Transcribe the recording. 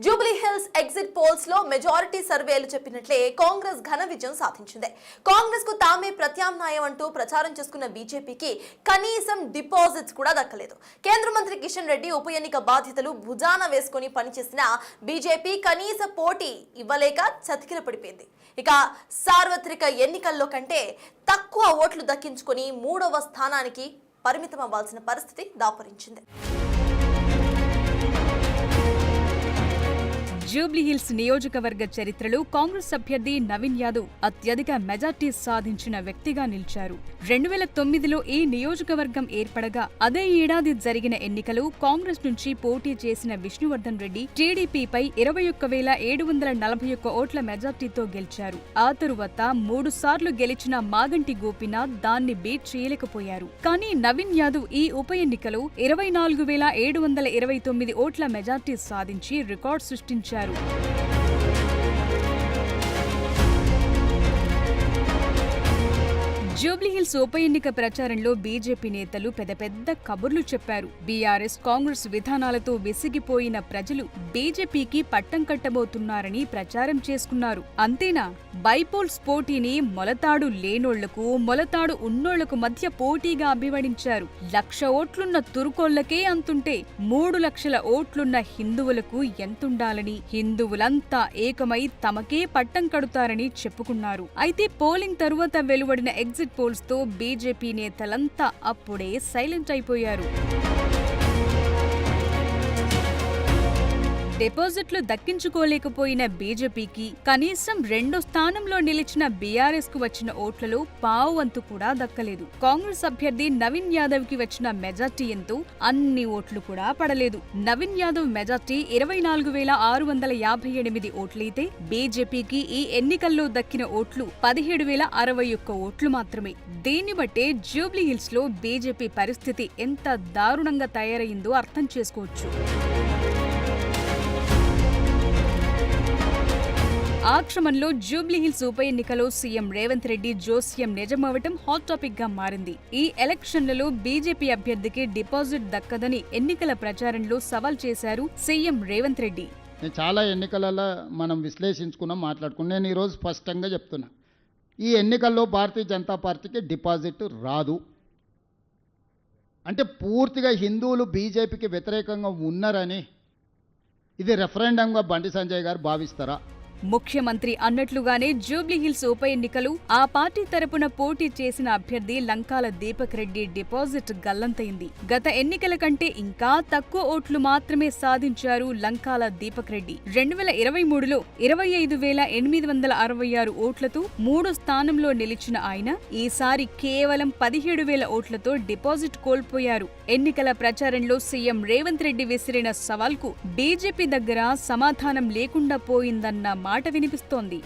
Jubilee hills exit polls లో majority సర్వేలు చెప్పినట్లే కాంగ్రెస్ ఘన విజయం సాధించింది. కాంగ్రెస్ కు తామే ప్రత్యామ్నాయం అంటూ ప్రచారం చేసుకున్న బీజేపీకి కనీసం డిపాజిట్స్ కూడా దక్కలేదు. కేంద్ర మంత్రి కిషన్ రెడ్డి ఉప ఎన్నిక బాధ్యతలు భుజాన వేసుకుని పనిచేసిన బీజేపీ కనీస పోటీ ఇవ్వలేక చతికిల పడిపోయింది. ఇక సార్వత్రిక ఎన్నికల్లో కంటే తక్కువ ఓట్లు దక్కించుకుని 3వ స్థానానికి పరిమితం అవ్వాల్సిన పరిస్థితి దాపురించింది. జూబ్లీహిల్స్ నియోజకవర్గ చరిత్రలో కాంగ్రెస్ అభ్యర్థి నవీన్ యాదవ్ అత్యధిక మెజార్టీ సాధించిన వ్యక్తిగా నిలిచారు. 2009లో ఈ నియోజకవర్గం ఏర్పడగా అదే ఏడాది జరిగిన ఎన్నికలు కాంగ్రెస్ నుంచి పోటీ చేసిన విష్ణువర్ధన్ రెడ్డి టీడీపీపై 21,741 ఓట్ల మెజార్టీతో గెలిచారు. ఆ తరువాత 3 సార్లు గెలిచిన మాగంటి గోపీనాథ్ దాన్ని బీట్ చేయలేకపోయారు. కానీ నవీన్ యాదవ్ ఈ ఉప ఎన్నికలో 24,729 ఓట్ల మెజార్టీ సాధించి రికార్డు సృష్టించారు. జూబ్లీహిల్స్ ఉప ఎన్నిక ప్రచారంలో బీజేపీ నేతలు పెద్ద కబుర్లు చెప్పారు. బీఆర్ఎస్ కాంగ్రెస్ విధానాలతో విసిగిపోయిన ప్రజలు బీజేపీకి పట్టం కట్టబోతున్నారని ప్రచారం చేసుకున్నారు. అంతేనా, బైపోల్స్ పోటీని మొలతాడు లేనోళ్లకు మొలతాడు ఉన్నోళ్లకు మధ్య పోటీగా అభివర్ణించారు. 1,00,000 ఓట్లున్న తురుకోళ్లకే అంతుంటే 3 లక్షల ఓట్లున్న హిందువులకు ఎంతుండాలని హిందువులంతా ఏకమై తమకే పట్టం కడుతారని చెప్పుకున్నారు. అయితే పోలింగ్ తరువాత వెలువడిన ఎగ్జిట్ పోల్స్ తో బీజేపీ నేతలంతా అప్పుడే సైలెంట్ అయిపోయారు. డిపాజిట్లు దక్కించుకోలేకపోయిన బీజేపీకి కనీసం 2వ స్థానంలో నిలిచిన బీఆర్ఎస్ కు వచ్చిన ఓట్లలో పావు వంతు కూడా దక్కలేదు. కాంగ్రెస్ అభ్యర్థి నవీన్ యాదవ్ కి వచ్చిన మెజార్టీ ఎంతో అన్ని ఓట్లు కూడా పడలేదు. నవీన్ యాదవ్ మెజార్టీ 24,658 ఓట్లయితే బీజేపీకి ఈ ఎన్నికల్లో దక్కిన ఓట్లు 17,061 ఓట్లు మాత్రమే. దీన్ని బట్టే జూబ్లీహిల్స్ లో బీజేపీ పరిస్థితి ఎంత దారుణంగా తయారైందో అర్థం చేసుకోవచ్చు. ఆ క్రమంలో జూబ్లీహిల్స్ ఉప ఎన్నికలో సీఎం రేవంత్ రెడ్డి జోస్యం నిజమవటం హాట్ టాపిక్ గా మారింది. ఈ ఎలక్షన్లలో బీజేపీ అభ్యర్థికి డిపాజిట్ దక్కదని ఎన్నికల ప్రచారంలో సవాల్ చేశారు సీఎం రేవంత్ రెడ్డి. చాలా ఎన్నికలలో మనం విశ్లేషించుకున్నాం, మాట్లాడుకున్నాం. నేను ఈరోజు స్పష్టంగా చెప్తున్నా, ఈ ఎన్నికల్లో భారతీయ జనతా పార్టీకి డిపాజిట్ రాదు. అంటే పూర్తిగా హిందువులు బీజేపీకి వ్యతిరేకంగా ఉన్నారని ఇది రెఫరెండంగా బండి సంజయ్ గారు భావిస్తారా? ముఖ్యమంత్రి అన్నట్లుగానే జూబ్లీహిల్స్ ఉప ఎన్నికలు ఆ పార్టీ తరపున పోటీ చేసిన అభ్యర్థి లంకాల దీపక్ రెడ్డి డిపాజిట్ గల్లంతైంది. గత ఎన్నికల కంటే ఇంకా తక్కువ ఓట్లు మాత్రమే సాధించారు లంకాల దీపక్ రెడ్డి. 2023లో 25,866 ఓట్లతో 3వ స్థానంలో నిలిచిన ఆయన ఈసారి కేవలం 17,000 ఓట్లతో డిపాజిట్ కోల్పోయారు. ఎన్నికల ప్రచారంలో సీఎం రేవంత్ రెడ్డి విసిరిన సవాల్కు బీజేపీ దగ్గర సమాధానం లేకుండా పోయిందన్న మాట వినిపిస్తోంది.